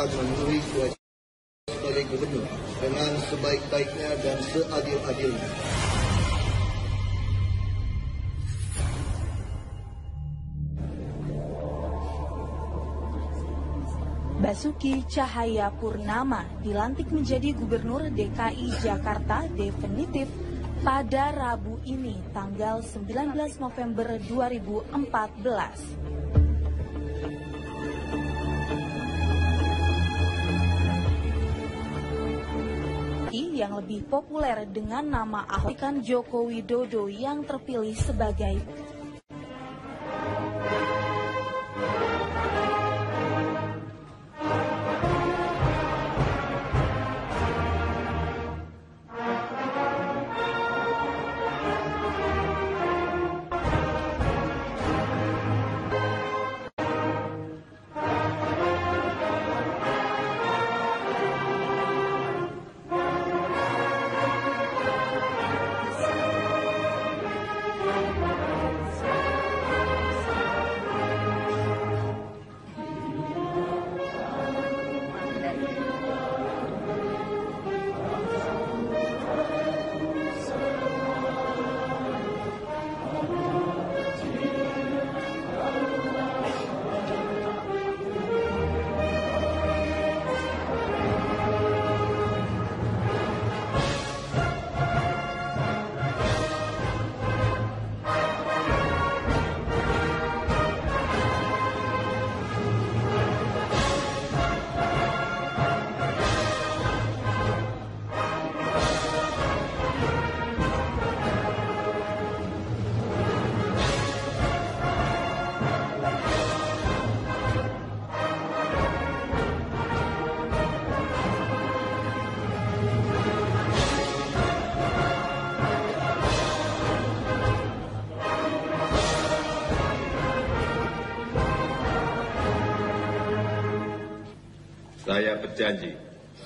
akan memenuhi kewajiban sebagai gubernur dengan sebaik-baiknya dan seadil-adilnya. Basuki Cahayapurnama dilantik menjadi Gubernur DKI Jakarta definitif pada Rabu ini, tanggal 19 November 2014. Yang lebih populer dengan nama Ahok Joko Widodo yang terpilih sebagai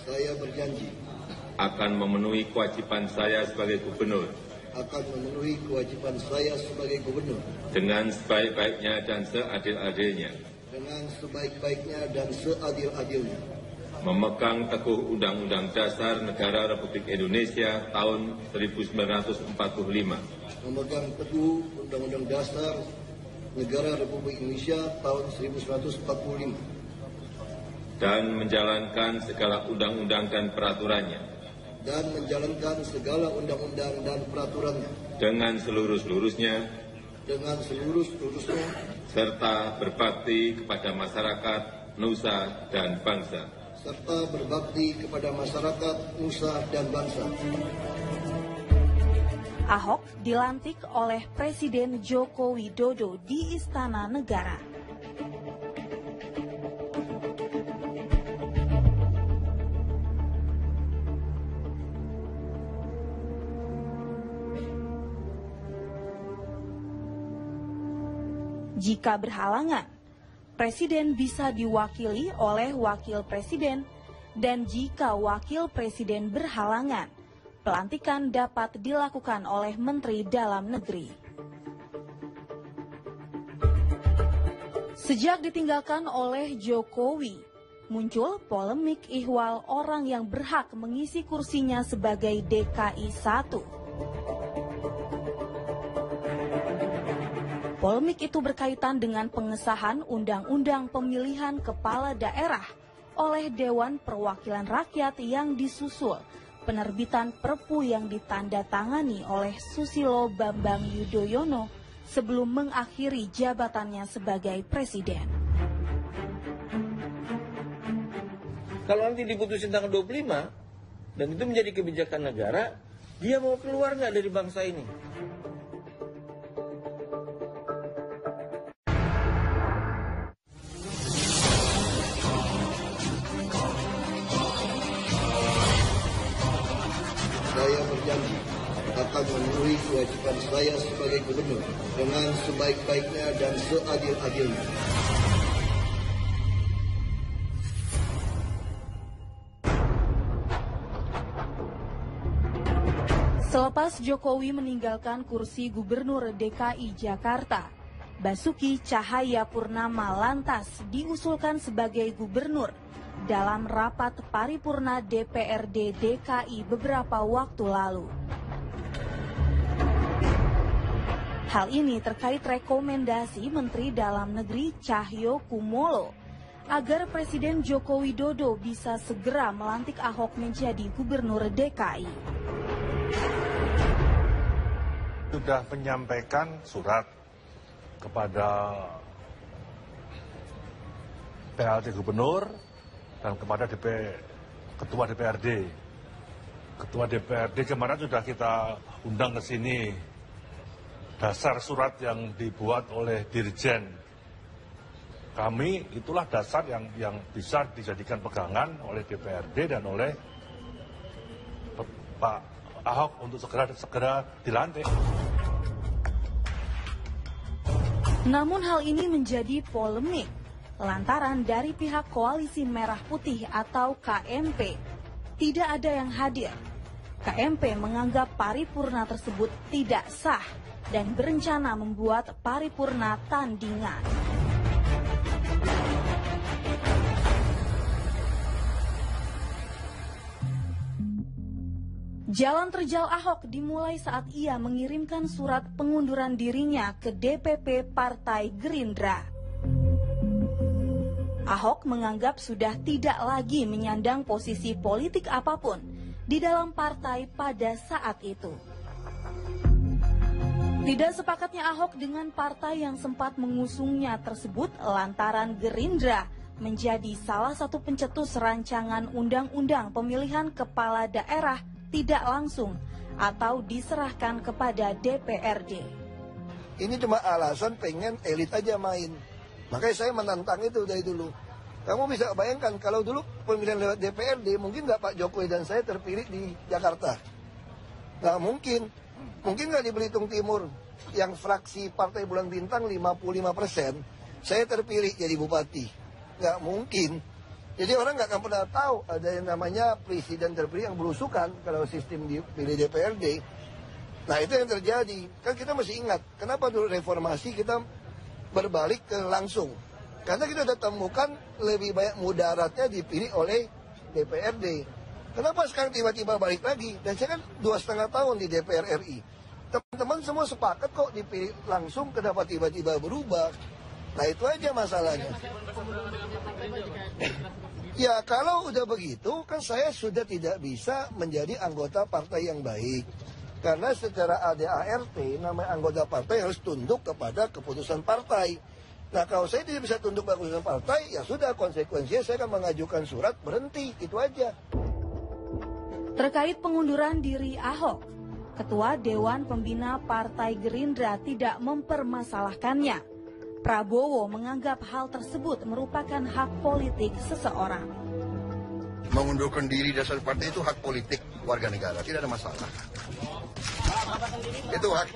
Saya berjanji akan memenuhi kewajiban saya sebagai gubernur dengan sebaik-baiknya dan seadil-adilnya, memegang teguh Undang-Undang Dasar Negara Republik Indonesia tahun 1945, dan menjalankan segala undang-undang dan peraturannya dengan seluruh-seluruhnya serta berbakti kepada masyarakat, nusa, dan bangsa. Ahok dilantik oleh Presiden Joko Widodo di Istana Negara. Jika berhalangan, Presiden bisa diwakili oleh Wakil Presiden, dan jika Wakil Presiden berhalangan, pelantikan dapat dilakukan oleh Menteri Dalam Negeri. Sejak ditinggalkan oleh Jokowi, muncul polemik ihwal orang yang berhak mengisi kursinya sebagai DKI 1. Polemik itu berkaitan dengan pengesahan Undang-Undang Pemilihan Kepala Daerah oleh Dewan Perwakilan Rakyat yang disusul penerbitan Perpu yang ditandatangani oleh Susilo Bambang Yudhoyono sebelum mengakhiri jabatannya sebagai Presiden. Kalau nanti diputusin tanggal 25 dan itu menjadi kebijakan negara, dia mau keluar nggak dari bangsa ini? Saya berjanji akan memenuhi kewajiban saya sebagai gubernur dengan sebaik-baiknya dan seadil-adilnya. Selepas Jokowi meninggalkan kursi Gubernur DKI Jakarta, Basuki Cahayapurnama lantas diusulkan sebagai gubernur dalam rapat paripurna DPRD DKI beberapa waktu lalu. Hal ini terkait rekomendasi Menteri Dalam Negeri Cahyo Kumolo agar Presiden Joko Widodo bisa segera melantik Ahok menjadi Gubernur DKI. Sudah menyampaikan surat kepada PLT Gubernur dan kepada Ketua DPRD. Ketua DPRD kemarin sudah kita undang ke sini. Dasar surat yang dibuat oleh Dirjen kami itulah dasar yang bisa dijadikan pegangan oleh DPRD dan oleh Pak Ahok untuk segera dilantik. Namun hal ini menjadi polemik lantaran dari pihak Koalisi Merah Putih atau KMP tidak ada yang hadir. KMP menganggap paripurna tersebut tidak sah dan berencana membuat paripurna tandingan. Jalan terjal Ahok dimulai saat ia mengirimkan surat pengunduran dirinya ke DPP Partai Gerindra. Ahok menganggap sudah tidak lagi menyandang posisi politik apapun di dalam partai pada saat itu. Tidak sepakatnya Ahok dengan partai yang sempat mengusungnya tersebut lantaran Gerindra menjadi salah satu pencetus rancangan undang-undang pemilihan kepala daerah tidak langsung atau diserahkan kepada DPRD. Ini cuma alasan pengen elit aja main. Makanya saya menantang itu dari dulu. Kamu bisa bayangkan kalau dulu pemilihan lewat DPRD, mungkin nggak Pak Jokowi dan saya terpilih di Jakarta. Nggak mungkin. Mungkin nggak di Belitung Timur, yang fraksi Partai Bulan Bintang 55%, saya terpilih jadi bupati. Nggak mungkin. Jadi orang nggak akan pernah tahu ada yang namanya presiden terpilih yang berusukan kalau sistem dipilih DPRD. Nah itu yang terjadi. Kan kita masih ingat, kenapa dulu reformasi kita berbalik ke langsung. Karena kita sudah temukan lebih banyak mudaratnya dipilih oleh DPRD. Kenapa sekarang tiba-tiba balik lagi? Dan saya kan 2,5 tahun di DPR RI. Teman-teman semua sepakat kok dipilih langsung, kenapa tiba-tiba berubah? Nah itu aja masalahnya. Ya kalau udah begitu kan saya sudah tidak bisa menjadi anggota partai yang baik. Karena secara ADART namanya anggota partai harus tunduk kepada keputusan partai. Nah kalau saya tidak bisa tunduk pada keputusan partai, ya sudah konsekuensinya saya akan mengajukan surat berhenti, itu aja. Terkait pengunduran diri Ahok, Ketua Dewan Pembina Partai Gerindra tidak mempermasalahkannya. Prabowo menganggap hal tersebut merupakan hak politik seseorang. Mengundurkan diri dasar partai itu hak politik warga negara, tidak ada masalah. Itu hak.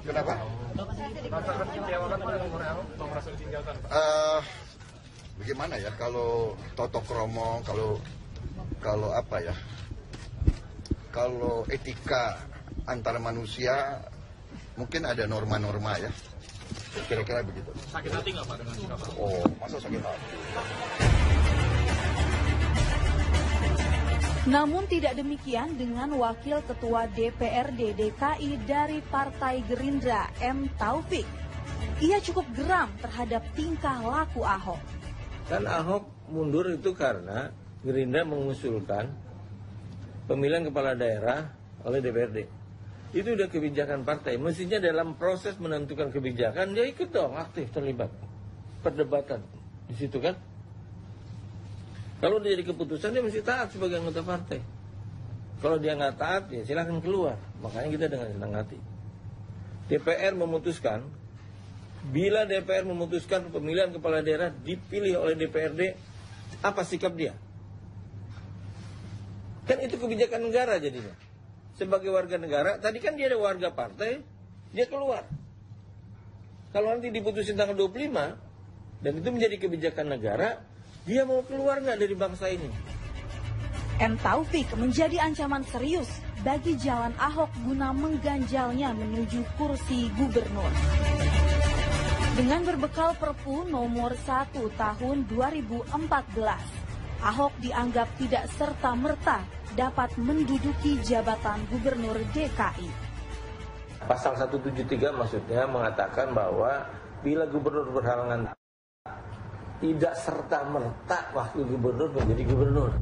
Kenapa? Bagaimana ya kalau Toto Kromo, kalau apa ya? Kalau etika antar manusia mungkin ada norma-norma ya. Kira-kira begitu. Sakit hati nggak Pak dengan sikap? Oh, masa sakit hati? Namun tidak demikian dengan Wakil Ketua DPRD DKI dari Partai Gerindra M. Taufik. Ia cukup geram terhadap tingkah laku Ahok. Kan Ahok mundur itu karena Gerindra mengusulkan pemilihan kepala daerah oleh DPRD. Itu udah kebijakan partai. Mestinya dalam proses menentukan kebijakan dia ikut dong, aktif terlibat perdebatan di situ kan. Kalau dia jadi keputusan dia mesti taat sebagai anggota partai. Kalau dia nggak taat ya silahkan keluar. Makanya kita dengan senang hati. DPR memutuskan, bila DPR memutuskan pemilihan kepala daerah dipilih oleh DPRD, apa sikap dia? Kan itu kebijakan negara jadinya. Sebagai warga negara, tadi kan dia ada warga partai, dia keluar. Kalau nanti diputusin tanggal 25, dan itu menjadi kebijakan negara, dia mau keluar nggak dari bangsa ini? M. Taufik menjadi ancaman serius bagi jalan Ahok guna mengganjalnya menuju kursi gubernur. Dengan berbekal Perpu nomor 1 tahun 2014, Ahok dianggap tidak serta-merta dapat menduduki jabatan gubernur DKI. Pasal 173 maksudnya mengatakan bahwa bila gubernur berhalangan tidak serta-merta wakil gubernur menjadi gubernur.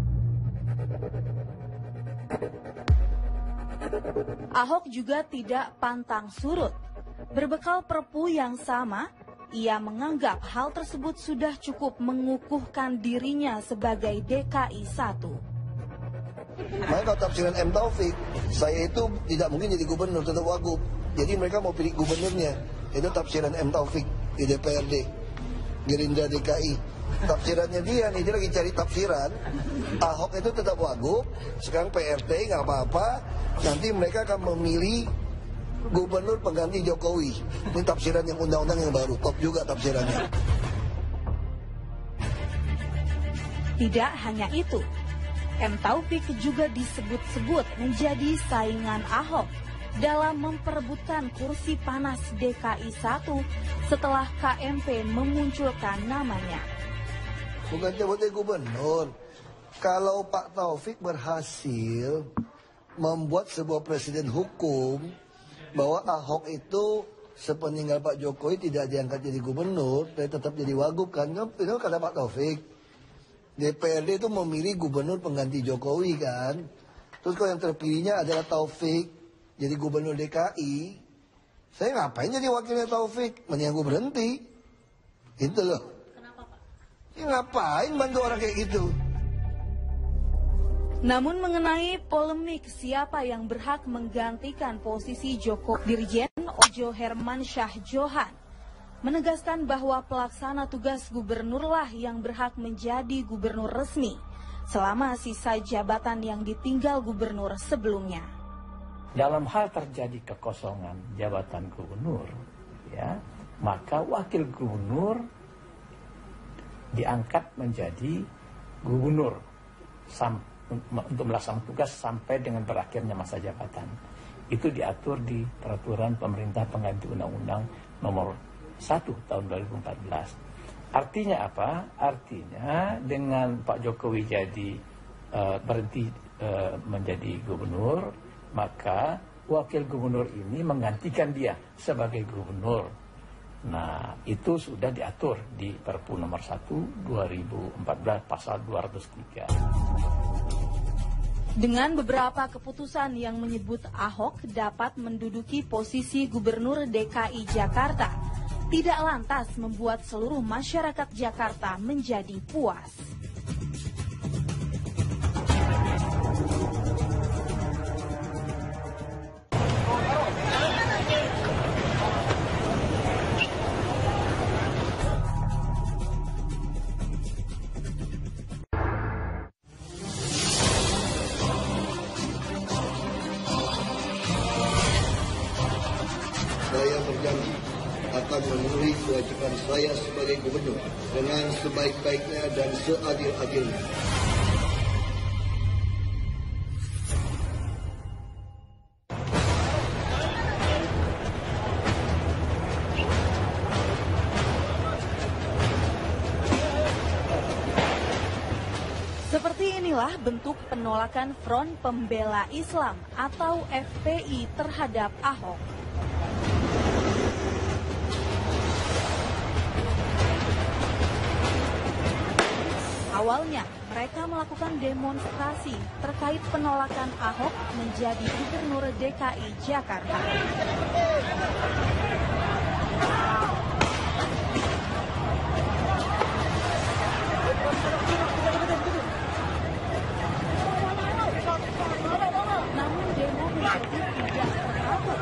Ahok juga tidak pantang surut. Berbekal Perpu yang sama, ia menganggap hal tersebut sudah cukup mengukuhkan dirinya sebagai DKI 1. Makanya kalau tafsiran M. Taufik, saya itu tidak mungkin jadi gubernur, tetap wagub. Jadi mereka mau pilih gubernurnya. Itu tafsiran M. Taufik di DPRD, Gerindra DKI. Tafsirannya dia nih, dia lagi cari tafsiran. Ahok itu tetap wagub, sekarang PRT nggak apa-apa. Nanti mereka akan memilih gubernur pengganti Jokowi. Ini tafsiran yang undang-undang yang baru, top juga tafsirannya. Tidak hanya itu, M. Taufik juga disebut-sebut menjadi saingan Ahok dalam memperebutkan kursi panas DKI 1 setelah KMP memunculkan namanya. Bukan cabutnya gubernur. Kalau Pak Taufik berhasil membuat sebuah presiden hukum bahwa Ahok itu sepeninggal Pak Jokowi tidak diangkat jadi gubernur, tapi tetap jadi wagub kan? Itu kata Pak Taufik. DPRD itu memilih gubernur pengganti Jokowi kan? Terus kalau yang terpilihnya adalah Taufik jadi gubernur DKI, saya ngapain jadi wakilnya Taufik? Mendingan gue berhenti. Itu loh. Kenapa, Pak? Ya ngapain bantu orang kayak gitu? Namun mengenai polemik siapa yang berhak menggantikan posisi Dirjen Ojo Hermansyah Johan menegaskan bahwa pelaksana tugas gubernurlah yang berhak menjadi gubernur resmi selama sisa jabatan yang ditinggal gubernur sebelumnya. Dalam hal terjadi kekosongan jabatan gubernur, ya, maka wakil gubernur diangkat menjadi gubernur untuk melaksanakan tugas sampai dengan berakhirnya masa jabatan. Itu diatur di peraturan pemerintah pengganti undang-undang nomor 1 tahun 2014. Artinya apa? Artinya dengan Pak Jokowi jadi berhenti menjadi gubernur, maka wakil gubernur ini menggantikan dia sebagai gubernur. Nah, itu sudah diatur di Perpu nomor 1 2014 pasal 203. Dengan beberapa keputusan yang menyebut Ahok dapat menduduki posisi gubernur DKI Jakarta, tidak lantas membuat seluruh masyarakat Jakarta menjadi puas. Saya berjanji akan memenuhi kewajiban saya sebagai gubernur dengan sebaik-baiknya dan seadil-adilnya. Seperti inilah bentuk penolakan Front Pembela Islam atau FPI terhadap Ahok. Awalnya, mereka melakukan demonstrasi terkait penolakan Ahok menjadi gubernur DKI Jakarta. Namun demo menjadi tidak teratur.